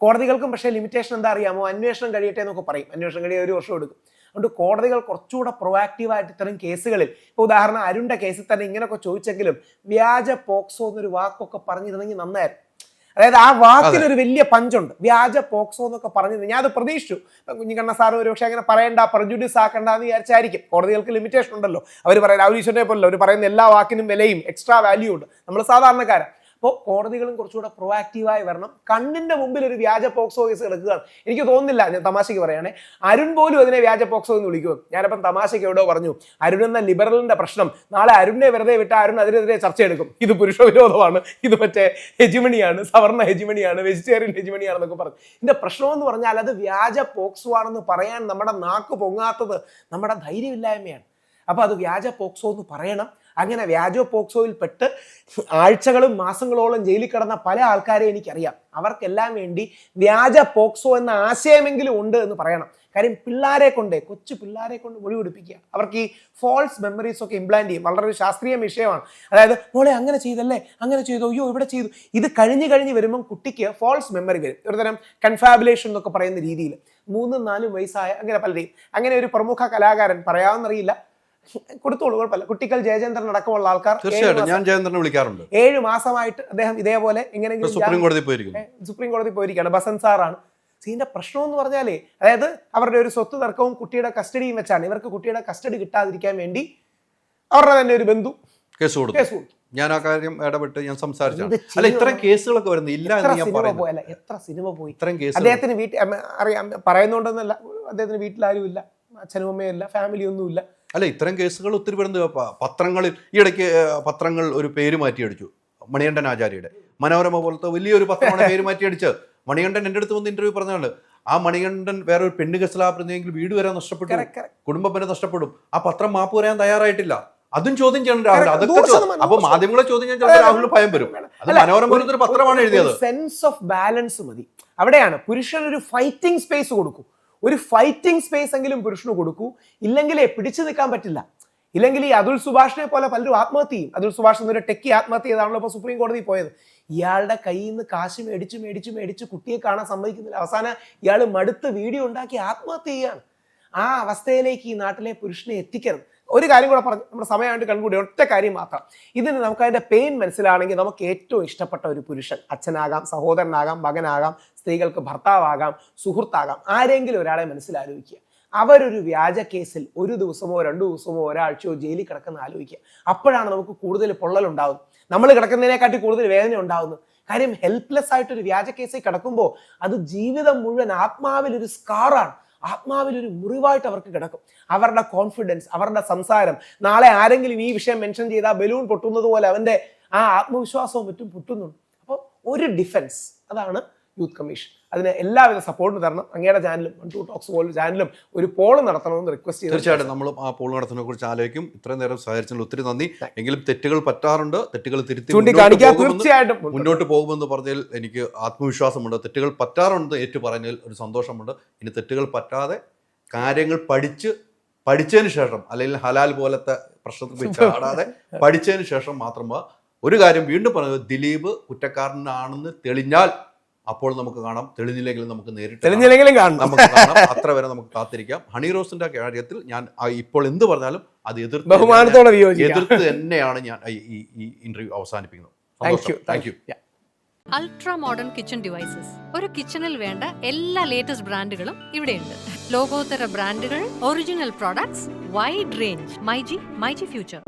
കോടതികൾക്കും പക്ഷേ ലിമിറ്റേഷൻ എന്താ അറിയാമോ? അന്വേഷണം കഴിയട്ടെ എന്നൊക്കെ പറയും. അന്വേഷണം കഴിയാൻ 1 വർഷം എടുക്കും. അതുകൊണ്ട് കോടതികൾ കുറച്ചുകൂടെ പ്രൊആക്റ്റീവായിട്ട് ഇത്തരം കേസുകളിൽ, ഇപ്പോൾ ഉദാഹരണം അരുണിന്റെ കേസിൽ തന്നെ ഇങ്ങനെയൊക്കെ ചോദിച്ചെങ്കിലും വ്യാജ പോക്സോ എന്നൊരു വാക്കൊക്കെ പറഞ്ഞിരുന്നെങ്കിൽ നന്നായിരുന്നു. അതായത് ആ വാക്കിനൊരു വലിയ പഞ്ചുണ്ട്. വ്യാജ പോക്സോ എന്നൊക്കെ പറഞ്ഞിരുന്നു. ഞാൻ അത് പ്രതീക്ഷിച്ചു. കുഞ്ഞിക്കണ്ണ സാറ് ഒരു പക്ഷേ അങ്ങനെ പറയണ്ട, പ്രജുഡ്യൂസ് ആക്കണ്ട എന്ന് വിചാരിച്ചായിരിക്കും. കോടതികൾക്ക് ലിമിറ്റേഷൻ ഉണ്ടല്ലോ. അവർ പറയാം, രാഹുൽ ഈശ്വരനെ പോലല്ലോ, അവർ പറയുന്ന എല്ലാ വാക്കിനും വിലയും എക്സ്ട്രാ വാല്യൂ ഉണ്ട്. നമ്മൾ സാധാരണക്കാരാണ്. അപ്പോൾ കോടതികളും കുറച്ചുകൂടെ പ്രൊആക്റ്റീവായി വരണം. കണ്ണിന്റെ മുമ്പിൽ ഒരു വ്യാജ പോക്സോ കേസ് കിടക്കുകയാണ്. എനിക്ക് തോന്നുന്നില്ല, ഞാൻ തമാശയ്ക്ക് പറയുകയാണെ, അരുൺ പോലും അതിനെ വ്യാജ പോക്സോ എന്ന് വിളിക്കുമെന്ന്. ഞാനിപ്പം തമാശയ്ക്ക് എവിടെയോ പറഞ്ഞു, അരുൺ എന്ന ലിബറലിന്റെ പ്രശ്നം നാളെ അരുണിനെ വെറുതെ വിട്ട അരുൺ അതിനെതിരെ ചർച്ച എടുക്കും. ഇത് പുരുഷവിരോധമാണ്, ഇത് മറ്റേ ഹെജിമണിയാണ്, സവർണ ഹെജിമണിയാണ്, വെജിറ്റേറിയൻ ഹെജിമണിയാണെന്നൊക്കെ പറഞ്ഞു. ഇതിന്റെ പ്രശ്നം എന്ന് പറഞ്ഞാൽ അത് വ്യാജ പോക്സോ ആണെന്ന് പറയാൻ നമ്മുടെ നാക്ക് പൊങ്ങാത്തത് നമ്മുടെ ധൈര്യമില്ലായ്മയാണ്. അപ്പൊ അത് വ്യാജ പോക്സോ എന്ന് പറയണം. അങ്ങനെ വ്യാജ പോക്സോയിൽ പെട്ട് ആഴ്ചകളും മാസങ്ങളോളം ജയിലിൽ കിടന്ന പല ആൾക്കാരെ എനിക്കറിയാം. അവർക്കെല്ലാം വേണ്ടി വ്യാജ പോക്സോ എന്ന ആശയമെങ്കിലും ഉണ്ട് എന്ന് പറയണം. കാര്യം കൊച്ചു പിള്ളേരെ കൊണ്ട് മൊഴി പിടിപ്പിക്കുക. അവർക്ക് ഈ ഫോൾസ് മെമ്മറീസ് ഒക്കെ ഇംപ്ലാന്റ് ചെയ്യും. വളരെ ഒരു ശാസ്ത്രീയ വിഷയമാണ്. അതായത് മോളെ അങ്ങനെ ചെയ്തല്ലേ, അങ്ങനെ ചെയ്തു, അയ്യോ ഇവിടെ ചെയ്തു. ഇത് കഴിഞ്ഞ് വരുമ്പം കുട്ടിക്ക് ഫോൾസ് മെമ്മറി വരും. ഒരുതരം കൺഫാബുലേഷൻ എന്നൊക്കെ പറയുന്ന രീതിയിൽ 3-4 വയസ്സായ അങ്ങനെ പലരെയും, അങ്ങനെ ഒരു പ്രമുഖ കലാകാരൻ, പറയാമെന്നറിയില്ല, കൊടുത്തോളൂ, കുഴപ്പമില്ല, കുട്ടിക്കൽ ജയചന്ദ്രൻ അടക്കമുള്ള ആൾക്കാർ, തീർച്ചയായിട്ടും ഞാൻ ജയചന്ദ്രനെ വിളിക്കാറുണ്ട്. 7 മാസമായിട്ട് അദ്ദേഹം ഇതേപോലെ എങ്ങനെയെങ്കിലും സുപ്രീം കോടതി പോയിരിക്കുകയാണ്. ബസന്ത് സാറാണ്. ഇതിന്റെ പ്രശ്നം എന്ന് പറഞ്ഞാലേ, അതായത് അവരുടെ ഒരു സ്വത്ത് തർക്കവും കുട്ടിയുടെ കസ്റ്റഡിയും വെച്ചാണ്. ഇവർക്ക് കുട്ടിയുടെ കസ്റ്റഡി കിട്ടാതിരിക്കാൻ വേണ്ടി അവരുടെ തന്നെ ഒരു ബന്ധു കേസ് കൊടുത്തു. ഞാൻ ആ കാര്യം ഇടപെട്ട് ഞാൻ സംസാരിച്ചു. അല്ല, ഇത്രയും കേസുകളൊക്കെ വരുന്നില്ല. എത്ര സിനിമ പോയി. അദ്ദേഹത്തിന് അറിയാം, പറയുന്നോണ്ടെന്നല്ല, അദ്ദേഹത്തിന് വീട്ടിലാരും ഇല്ല, അച്ഛനും അമ്മയും ഇല്ല, ഫാമിലി ഒന്നുമില്ല. അല്ല, ഇത്തരം കേസുകൾ ഒത്തിരി വരുന്നത് പത്രങ്ങളിൽ. ഈ ഇടയ്ക്ക് പത്രങ്ങൾ ഒരു പേര് മാറ്റിയടിച്ചു. മണികണ്ഠൻ ആചാര്യയുടെ മനോരമ പോലത്തെ വലിയൊരു പത്രമാണ് പേര് മാറ്റിയടിച്ച്. മണികണ്ഠൻ എൻ്റെ അടുത്ത് വന്ന് ഇന്റർവ്യൂ പറഞ്ഞാണ്, ആ മണികണ്ഠൻ വേറെ ഒരു പെണ്ണ് കേസിലായിരുന്നെങ്കിൽ വീട് വരെ നഷ്ടപ്പെട്ടു, കുടുംബം വരെ നഷ്ടപ്പെടും. ആ പത്രം മാപ്പ് പറയാൻ തയ്യാറായിട്ടില്ല. അതും ചോദ്യം ചെയ്യണം രാഹുൽ. അതൊക്കെ അപ്പൊ മാധ്യമങ്ങളെ ചോദ്യം ചെയ്യാൻ രാഹുലിന് ഭയം വരും. അത് മനോരമ പോലത്തെ ഒരു പത്രമാണ് എഴുതിയത്. സെൻസ് ഓഫ് ബാലൻസ് മതി. അവിടെയാണ് പുരുഷൻ ഒരു ഫൈറ്റിംഗ് സ്പേസ് കൊടുക്കും. ഒരു ഫൈറ്റിംഗ് സ്പേസ് എങ്കിലും പുരുഷന് കൊടുക്കൂ. ഇല്ലെങ്കിലേ പിടിച്ചു നിൽക്കാൻ പറ്റില്ല. ഇല്ലെങ്കിൽ ഈ അതുൽ സുഭാഷിനെ പോലെ പലരും ആത്മഹത്യ ചെയ്യും. അതുൽ സുഭാഷ് എന്നൊരു ടെക്കി ആത്മഹത്യ ചെയ്താണല്ലോ ഇപ്പോൾ സുപ്രീം കോടതി പോയത്. ഇയാളുടെ കയ്യിൽ നിന്ന് കാശ് മേടിച്ച് കുട്ടിയെ കാണാൻ സമ്മതിക്കുന്നില്ല. അവസാനം ഇയാൾ മടുത്ത് വീഡിയോ ഉണ്ടാക്കി ആത്മഹത്യ ചെയ്യാണ്. ആ അവസ്ഥയിലേക്ക് ഈ നാട്ടിലെ പുരുഷനെ എത്തിക്കരുത്. ഒരു കാര്യം കൂടെ പറഞ്ഞു, നമ്മുടെ സമയമായിട്ട് കൺകൂടി, ഒറ്റ കാര്യം മാത്രം. ഇതിന് നമുക്ക് അതിന്റെ പെയിൻ മനസ്സിലാണെങ്കിൽ നമുക്ക് ഏറ്റവും ഇഷ്ടപ്പെട്ട ഒരു പുരുഷൻ, അച്ഛനാകാം, സഹോദരനാകാം, മകനാകാം, സ്ത്രീകൾക്ക് ഭർത്താവാകാം, സുഹൃത്താകാം, ആരെങ്കിലും ഒരാളെ മനസ്സിലാലോചിക്കുക. അവരൊരു വ്യാജ കേസിൽ 1 ദിവസമോ 2 ദിവസമോ ഒരാഴ്ചയോ ജയിലിൽ കിടക്കുന്ന ആലോചിക്കുക. അപ്പോഴാണ് നമുക്ക് കൂടുതൽ പൊള്ളലുണ്ടാവുന്നത്. നമ്മൾ കിടക്കുന്നതിനെക്കാട്ടി കൂടുതൽ വേദന ഉണ്ടാവുന്നത്. കാര്യം ഹെൽപ്ലെസ് ആയിട്ടൊരു വ്യാജ കേസിൽ കിടക്കുമ്പോൾ അത് ജീവിതം മുഴുവൻ ആത്മാവിൽ ഒരു സ്കാറാണ്, ആത്മാവിൽ ഒരു മുറിവായിട്ട് അവർക്ക് കിടക്കും. അവരുടെ കോൺഫിഡൻസ്, അവരുടെ സംസാരം, നാളെ ആരെങ്കിലും ഈ വിഷയം മെൻഷൻ ചെയ്താൽ ബലൂൺ പൊട്ടുന്നത് പോലെ അവന്റെ ആ ആത്മവിശ്വാസവും മറ്റും പൊട്ടുന്നുണ്ട്. അപ്പോൾ ഒരു ഡിഫൻസ്, അതാണ് യൂത്ത് കമ്മീഷൻ. അതിന് എല്ലാവിധ സപ്പോർട്ടും തരണം. അങ്ങയുടെ ചാനലും 12 ടോക്സ് പോലും ചാനലും ഒരു പോൾ നടത്തണമെന്ന് റിക്വസ്റ്റ് ചെയ്തു. തീർച്ചയായിട്ടും നമ്മളും ആ പോൾ നടത്തുന്നതിനെ കുറിച്ച് ആലോചിക്കും. ഇത്രയും നേരം സഹകരിച്ചതിൽ ഒത്തിരി നന്ദി. എങ്കിലും തെറ്റുകൾ പറ്റാറുണ്ട്, തെറ്റുകൾ തിരുത്തി തീർച്ചയായിട്ടും മുന്നോട്ട് പോകുമെന്ന് പറഞ്ഞതിൽ എനിക്ക് ആത്മവിശ്വാസമുണ്ട്. തെറ്റുകൾ പറ്റാറുണ്ട് ഏറ്റു പറഞ്ഞതിൽ ഒരു സന്തോഷമുണ്ട്. ഇനി തെറ്റുകൾ പറ്റാതെ കാര്യങ്ങൾ പഠിച്ചതിന് ശേഷം, അല്ലെങ്കിൽ ഹലാൽ പോലത്തെ പ്രശ്നത്തിൽ ചാടാതെ പഠിച്ചതിന് ശേഷം മാത്രം. ഒരു കാര്യം വീണ്ടും പറയുന്നത്, ദിലീപ് കുറ്റക്കാരനാണെന്ന് തെളിഞ്ഞാൽ അപ്പോൾ നമുക്ക് കാണാം, തെളിഞ്ഞില്ലെങ്കിലും നമുക്ക് നേരിട്ട് കാണാം. അത്ര വരെ നമുക്ക് കാത്തിരിക്കാം. ഹണി റോസിന്റെ കാര്യത്തിൽ ഞാൻ ഇപ്പോൾ എന്ത് പറഞ്ഞാലും അത് എതിർത്ത് തന്നെയാണ് ഞാൻ ഈ ഇന്റർവ്യൂ അവസാനിപ്പിക്കുന്നത്. Thank you. Ultra modern kitchen devices. ഒരു കിച്ചണിൽ വേണ്ട എല്ലാ ലേറ്റസ്റ്റ് ബ്രാൻഡുകളും ഇവിടെയുണ്ട്. ലോകോത്തര ബ്രാൻഡുകൾ, original products, wide range. MyG future.